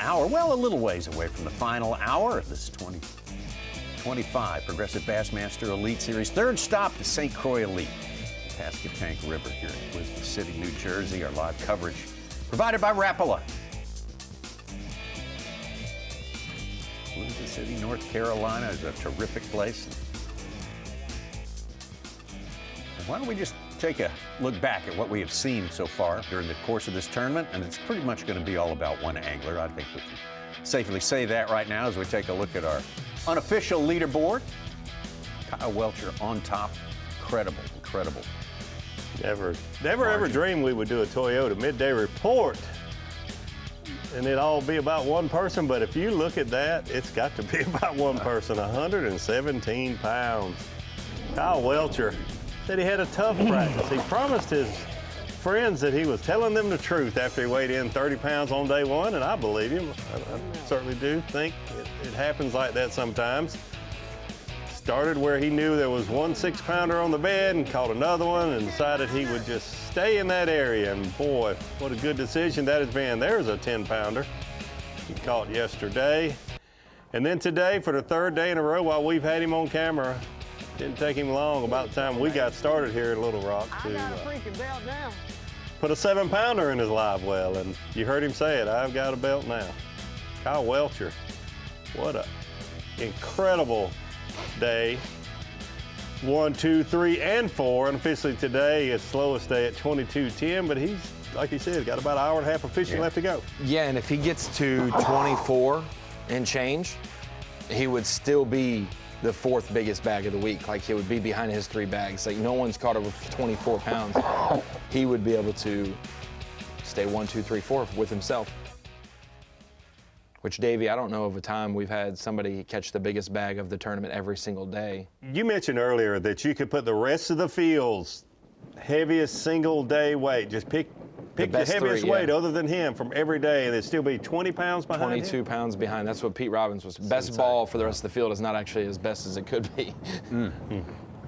hour, well, a little ways away from the final hour of this 2025 Progressive Bassmaster Elite Series. Third stop, the St. Croix Elite, Pasquotank River here in Elizabeth City, New Jersey. Our live coverage provided by Rapala. Elizabeth City, North Carolina is a terrific place. Why don't we just take a look back at what we have seen so far during the course of this tournament, and it's pretty much going to be all about one angler. I think we can safely say that right now as we take a look at our unofficial leaderboard. Kyle Welcher on top. Incredible. Never ever dreamed we would do a Toyota midday report and it'd all be about one person, but if you look at that, it's got to be about one person. 117 pounds. Kyle Welcher said he had a tough practice. He promised his friends that he was telling them the truth after he weighed in 30 pounds on day one, and I believe him. I certainly do think it happens like that sometimes. Started where he knew there was one 6-pounder on the bed and caught another one and decided he would just stay in that area. And boy, what a good decision that has been. There's a 10-pounder he caught yesterday. And then today, for the third day in a row while we've had him on camera, didn't take him long about the time we got started here in Little Rock to put a 7-pounder in his live well. And you heard him say it, I've got a belt now. Kyle Welcher, what a incredible day. 1, 2, 3, and 4. Unofficially today, his slowest day at 22:10, but he's, like he said, got about an hour and a half of fishing left to go. Yeah, and if he gets to 24 and change, he would still be the 4th biggest bag of the week. Like, he would be behind his 3 bags. Like, no one's caught over 24 pounds. He would be able to stay 1, 2, 3, 4 with himself. Which, Davey, I don't know of a time we've had somebody catch the biggest bag of the tournament every single day. You mentioned earlier that you could put the rest of the field's heaviest single day weight. Just pick the heaviest weight other than him from every day, and it'd still be 20 pounds behind 22 pounds behind. That's what Pete Robbins was. Best ball for the rest of the field is not actually as best as it could be.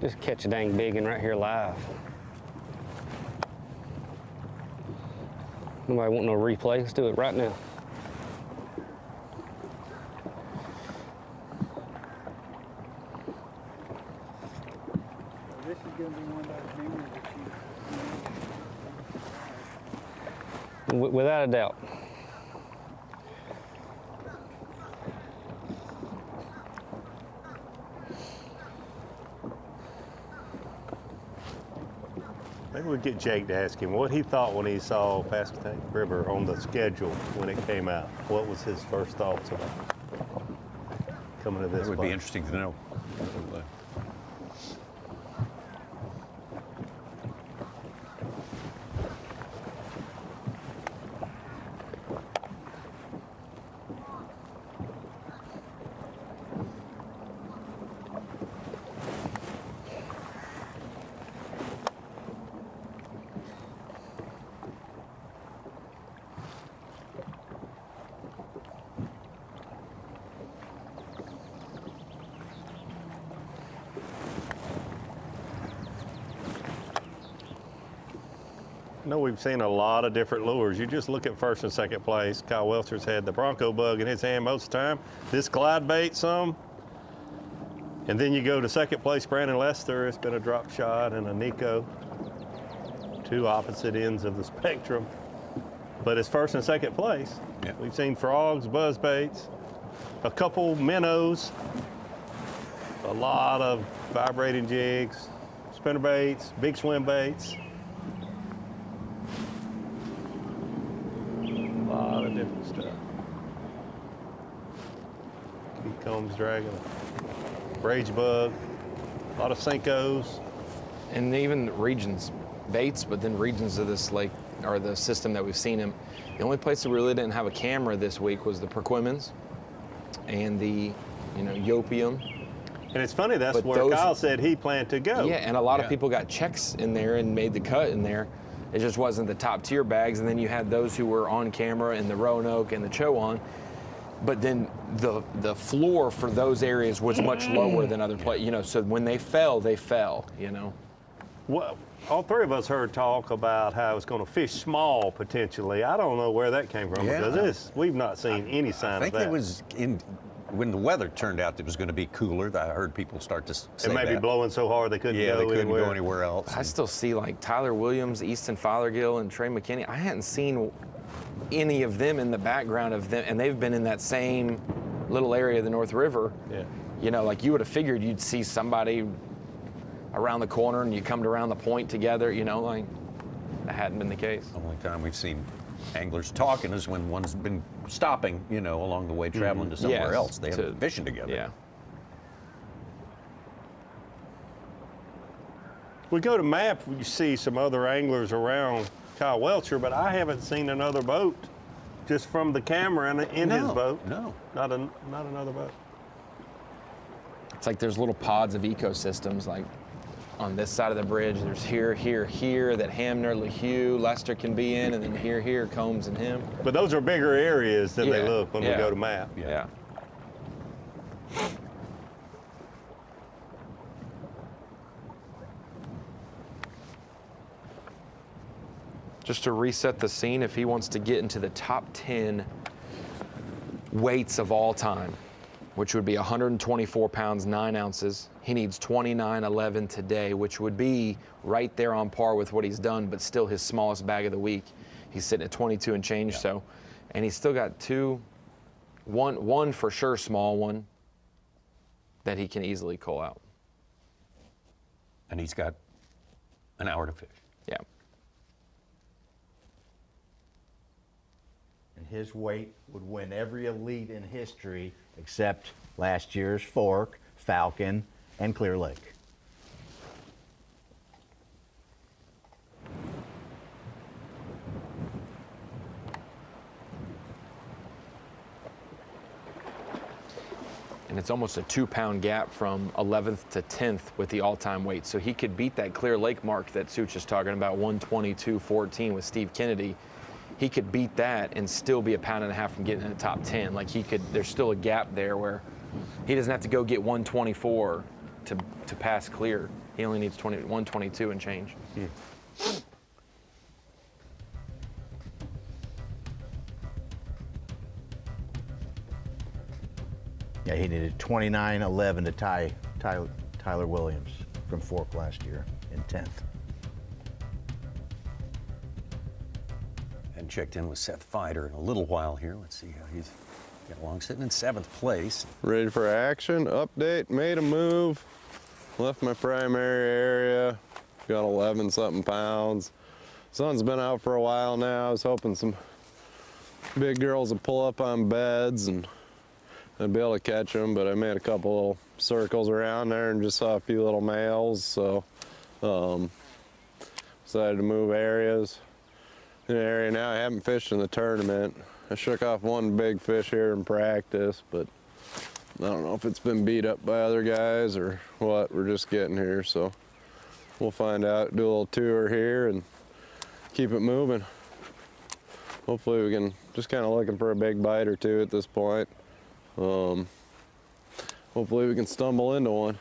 Just catch a dang big one right here live. Nobody want no replay? Let's do it right now. This is going to be one of those memories that you... Without a doubt. Maybe we'll get Jake to ask him what he thought when he saw Pasquotank River on the schedule when it came out. What was his first thoughts about coming to this? It would be interesting to know. I know we've seen a lot of different lures. You just look at first and second place. Kyle Welcher's had the Bronco bug in his hand most of the time. This glide bait some. And then you go to second place, Brandon Lester. It's been a drop shot and a Nico. 2 opposite ends of the spectrum. But it's first and second place. Yeah. We've seen frogs, buzz baits, a couple minnows, a lot of vibrating jigs, spinner baits, big swim baits. Different stuff. He comes dragging a rage bug, a lot of Senkos. And even regions, baits, but then regions of this lake, or the system that we've seen him. The only place that really didn't have a camera this week was the Perquimans and the, Yopium. And it's funny, that's But where Kyle said he planned to go. Yeah, and a lot of people got checks in there and made the cut in there. It just wasn't the top tier bags, and then you had those who were on camera in the Roanoke and the Chowan. But then the floor for those areas was much lower than other places, so when they fell, Well, all three of us heard talk about how it's going to fish small potentially. I don't know where that came from because we've not seen any sign of that. I think it was when the weather turned out that it was going to be cooler. I heard people start to say it may be blowing so hard they couldn't go they couldn't anywhere. go anywhere else. I still see like Tyler Williams, Easton Fothergill, and Trey McKinney. I hadn't seen any of them in the background of them, and they've been in that same little area of the North River. Yeah. You know, like you would have figured you'd see somebody around the corner and you come around the point together, you know, like that hadn't been the case. The only time we've seen anglers talking is when one's been stopping, you know, along the way, traveling to somewhere else. They haven't been fishing together. Yeah. We go to map, you see some other anglers around Kyle Welcher, but I haven't seen another boat just from the camera in his boat. No. Not another boat. It's like there's little pods of ecosystems, like on this side of the bridge, there's here that Hamner, LeHue, Lester can be in, and then here, Combs and him. But those are bigger areas than they look when we go to map. Yeah. Just to reset the scene, if he wants to get into the top 10 weights of all time, which would be 124 pounds, 9 ounces. He needs 29.11 today, which would be right there on par with what he's done, but still his smallest bag of the week. He's sitting at 22 and change, so, and he's still got one for sure small one that he can easily cull out. And he's got an hour to fish. Yeah. And his weight would win every elite in history except last year's Fork, Falcon, and Clear Lake. And it's almost a 2-pound gap from 11th to 10th with the all-time weight. So he could beat that Clear Lake mark that Such is talking about, 122.14 with Steve Kennedy. He could beat that and still be a pound and a half from getting in the top 10. Like he could, there's still a gap there where he doesn't have to go get 124 to pass Clear. He only needs 122 and change. Yeah, he needed 29.11 to tie Tyler Williams from Fork last year in 10th. And checked in with Seth Feider in a little while here. Let's see how he's got along, sitting in 7th place. Ready for action, update, made a move, left my primary area, got 11 something pounds. Sun's been out for a while now. I was hoping some big girls would pull up on beds and I'd be able to catch them, but I made a couple little circles around there and just saw a few little males, so decided to move areas. In the area now, I haven't fished in the tournament. I shook off one big fish here in practice, but I don't know if it's been beat up by other guys or what. We're just getting here, so we'll find out, do a little tour here and keep it moving. Hopefully we can, just kind of looking for a big bite or two at this point. Hopefully we can stumble into one.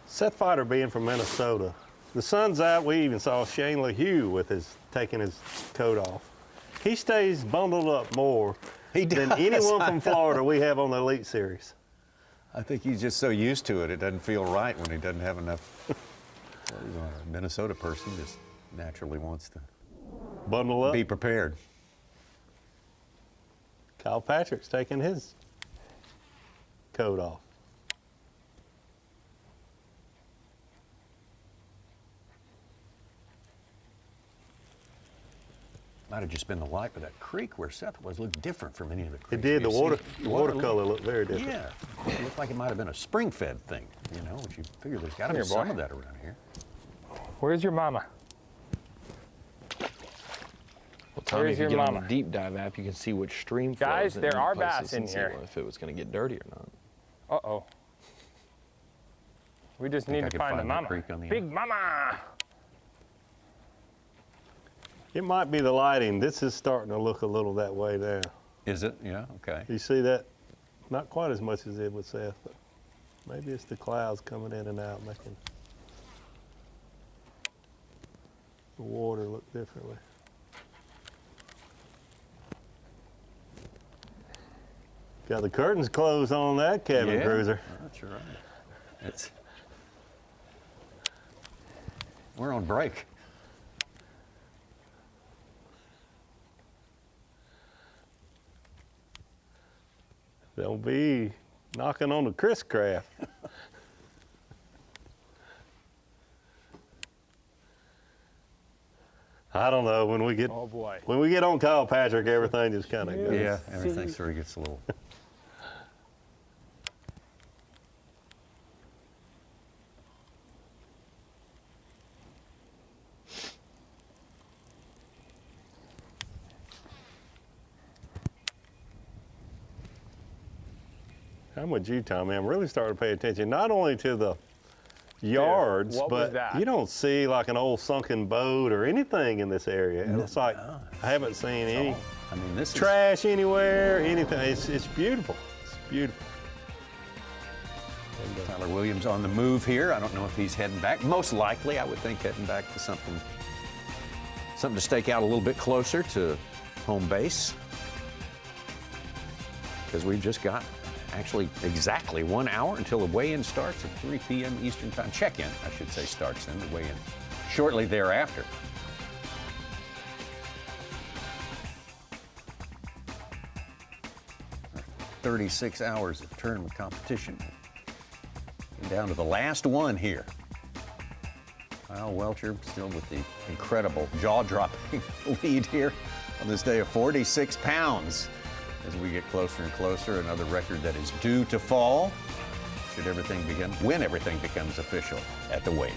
Seth Feider being from Minnesota. The sun's out. We even saw Shane LeHue with taking his coat off. He stays bundled up more than anyone from Florida we have on the Elite Series. I think he's just so used to it, it doesn't feel right when he doesn't have enough. A Minnesota person just naturally wants to Bundle up. be prepared. Kyle Patrick's taking his coat off. Might have just been the light, but that creek where Seth was looked different from any of the creeks. It did. The we've seen. watercolor looked very different. Yeah, it looked like it might have been a spring-fed thing, you know, which you figure there's got to be Here, some boy. of that around here. Where's your mama? Well, Tommy, Where's if you your get on mama? the deep dive app, you can see which stream flows. Guys, in there are places bass in and see here. if it was going to get dirty or not. Uh-oh. We just Think need I to could find the find that mama. creek on the Big mama! It might be the lighting. This is starting to look a little that way now. Is it? Yeah, okay. You see that? Not quite as much as it with Seth, but maybe it's the clouds coming in and out making the water look differently. Got the curtains closed on that cabin Yeah, cruiser. that's right. We're on break. Don't be knocking on the Chris Craft. I don't know, when we get Oh boy. when we get on Kyle Patrick, everything just kind of goes. Yeah, everything sort of gets a little. I'm with you, Tommy. I'm really starting to pay attention, not only to the yards, what was but that? you don't see like an old sunken boat or anything in this area. And it's like, I haven't seen any I mean, this is. trash anywhere, anything. It's beautiful. It's beautiful. And, Tyler Williams on the move here. I don't know if he's heading back. Most likely, I would think heading back to something to stake out a little bit closer to home base. Because we've just got actually exactly 1 hour until the weigh-in starts at 3 p.m. Eastern Time. Check-in, I should say, starts then. The weigh-in shortly thereafter. Our 36 hours of tournament competition. And down to the last one here. Kyle Welcher still with the incredible jaw-dropping lead here on this day of 46 pounds. As we get closer and closer, another record that is due to fall when everything becomes official at the weigh-in.